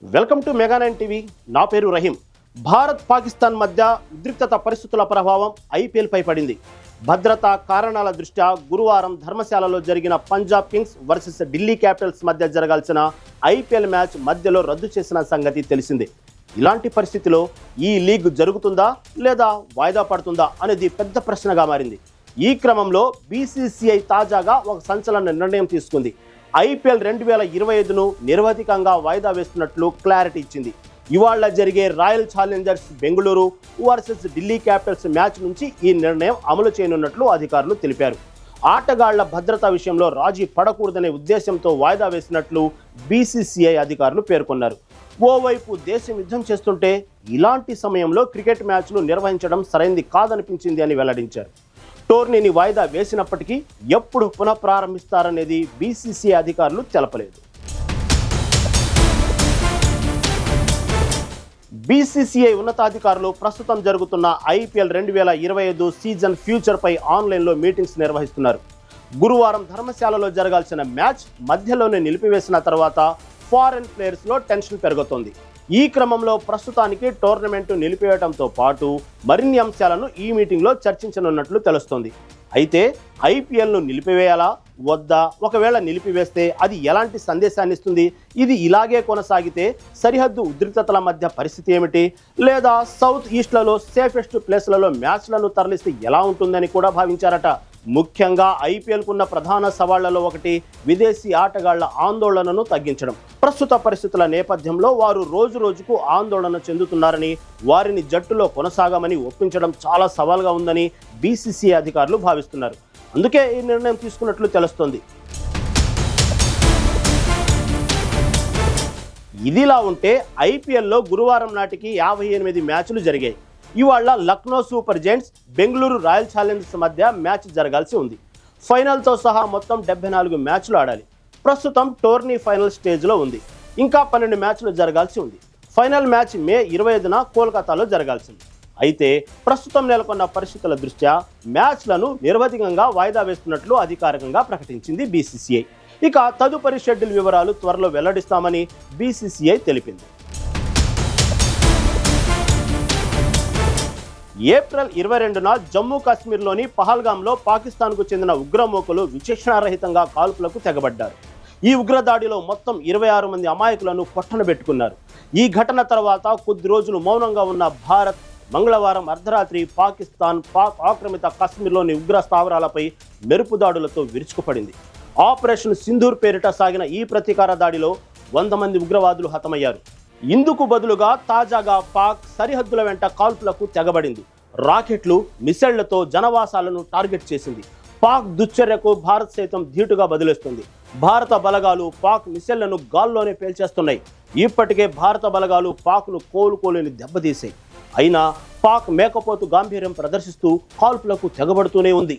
Welcome to మెగా9 TV. నా పేరు రహీం. భారత్ పాకిస్తాన్ మధ్య ఉద్రిక్తత పరిస్థితుల ప్రభావం ఐపీఎల్ పై పడింది. భద్రతా కారణాల దృష్ట్యా గురువారం ధర్మశాలలో జరిగిన Punjab Kings versus Delhi Capitals మధ్య జరగాల్సిన ఐపీఎల్ మ్యాచ్ మధ్యలో రద్దు చేసిన సంగతి తెలిసిందే. ఇలాంటి పరిస్థితిలో ఈ లీగ్ జరుగుతుందా లేదా వాయిదా పడుతుందా అనేది పెద్ద ప్రశ్నగా మారింది. ఈ క్రమంలో బీసీసీఐ తాజాగా ఒక సంచలన నిర్ణయం తీసుకుంది. ఐపీఎల్ 2025ను నిరవధికంగా వాయిదా వేస్తున్నట్లు క్లారిటీ ఇచ్చింది. ఇవాళ జరిగే royal Challengers Bengaluru versus Delhi Capitals match నుంచి ఈ నిర్ణయం అమలు చేయనున్నట్లు అధికారులు తెలిపారు. ఆటగాళ్ల భద్రతా విషయంలో రాజీ పడకూడదనే ఉద్దేశంతో వాయిదా వేసినట్లు బీసీసీఐ అధికారులు పేర్కొన్నారు. ఓవైపు దేశం యుద్ధం చేస్తుంటే ఇలాంటి సమయంలో క్రికెట్ మ్యాచ్లు నిర్వహించడం సరైంది కాదనిపించింది అని వెల్లడించారు. టోర్నీని వాయిదా వేసినప్పటికీ ఎప్పుడు పునఃప్రారంభిస్తారనేది బీసీసీఐ అధికారులు తెలపలేదు. బీసీసీఐ ఉన్నతాధికారులు ప్రస్తుతం జరుగుతున్న ఐపీఎల్ 2025 సీజన్ ఫ్యూచర్పై ఆన్లైన్లో మీటింగ్స్ నిర్వహిస్తున్నారు. గురువారం ధర్మశాలలో జరగాల్సిన మ్యాచ్ మధ్యలోనే నిలిపివేసిన తర్వాత ఫారెన్ ప్లేయర్స్లో టెన్షన్ పెరుగుతోంది. ఈ క్రమంలో ప్రస్తుతానికి టోర్నమెంటు నిలిపివేయడంతో పాటు మరిన్ని అంశాలను ఈ మీటింగ్లో చర్చించనున్నట్లు తెలుస్తోంది. అయితే ఐపీఎల్ను నిలిపివేయాలా వద్దా, ఒకవేళ నిలిపివేస్తే అది ఎలాంటి సందేశాన్ని ఇస్తుంది, ఇది ఇలాగే కొనసాగితే సరిహద్దు ఉద్రిక్తతల మధ్య పరిస్థితి ఏమిటి, లేదా సౌత్ ఈస్ట్లలో సేఫెస్ట్ ప్లేస్లలో మ్యాచ్లను తరలిస్తే ఎలా ఉంటుందని కూడా భావించారట. ముఖ్యంగా ఐపీఎల్కున్న ప్రధాన సవాళ్లలో ఒకటి విదేశీ ఆటగాళ్ల ఆందోళనను తగ్గించడం. ప్రస్తుత పరిస్థితుల నేపథ్యంలో వారు రోజు రోజుకు ఆందోళన చెందుతున్నారని, వారిని జట్టులో కొనసాగమని ఒప్పించడం చాలా సవాల్గా ఉందని బీసీసీఐ అధికారులు భావిస్తున్నారు. అందుకే ఈ నిర్ణయం తీసుకున్నట్లు తెలుస్తోంది. ఇదిలా ఉంటే ఐపీఎల్లో గురువారం నాటికి 58 మ్యాచ్లు జరిగాయి. ఇవాళ Lucknow super Giants Bengaluru royal Challengers మధ్య మ్యాచ్ జరగాల్సి ఉంది. ఫైనల్తో సహా మొత్తం 74 మ్యాచ్లు ఆడాలి. ప్రస్తుతం టోర్నీ ఫైనల్ స్టేజ్లో ఉంది. ఇంకా 12 మ్యాచ్లు జరగాల్సి ఉంది. ఫైనల్ మ్యాచ్ మే 25న కోల్కతాలో జరగాల్సింది. అయితే ప్రస్తుతం నెలకొన్న పరిస్థితుల దృష్ట్యా మ్యాచ్లను నిరవధికంగా వాయిదా వేస్తున్నట్లు అధికారికంగా ప్రకటించింది బీసీసీఐ. ఇక తదుపరి షెడ్యూల్ వివరాలు త్వరలో వెల్లడిస్తామని బీసీసీఐ తెలిపింది. ఏప్రిల్ 22న జమ్మూ కాశ్మీర్లోని పహల్గామ్లో పాకిస్తాన్కు చెందిన ఉగ్రమూకలు విచక్షణారహితంగా కాల్పులకు తెగబడ్డారు. ఈ ఉగ్రదాడిలో మొత్తం 26 మంది అమాయకులను పొట్టనబెట్టుకున్నారు. ఈ ఘటన తర్వాత కొద్ది రోజులు మౌనంగా ఉన్న భారత్ మంగళవారం అర్ధరాత్రి పాక్ ఆక్రమిత కాశ్మీర్లోని ఉగ్ర స్థావరాలపై మెరుపు దాడులతో విరుచుకుపడింది. ఆపరేషన్ సింధూర్ పేరిట సాగిన ఈ ప్రతీకార దాడిలో 100 మంది ఉగ్రవాదులు హతమయ్యారు. ఇందుకు బదులుగా తాజాగా పాక్ సరిహద్దుల వెంట కాల్పులకు తెగబడింది. రాకెట్లు, మిసైళ్లతో జనవాసాలను టార్గెట్ చేసింది. పాక్ దుశ్చర్యకు భారత్ సైతం ధీటుగా బదిలేస్తుంది. భారత బలగాలు పాక్ మిసైళ్లను గాల్లోనే పేల్చేస్తున్నాయి. ఇప్పటికే భారత బలగాలు పాక్ను కోలుకోలేని దెబ్బతీశాయి. అయినా పాక్ మేకపోతు గాంభీర్యం ప్రదర్శిస్తూ కాల్పులకు తెగబడుతూనే ఉంది.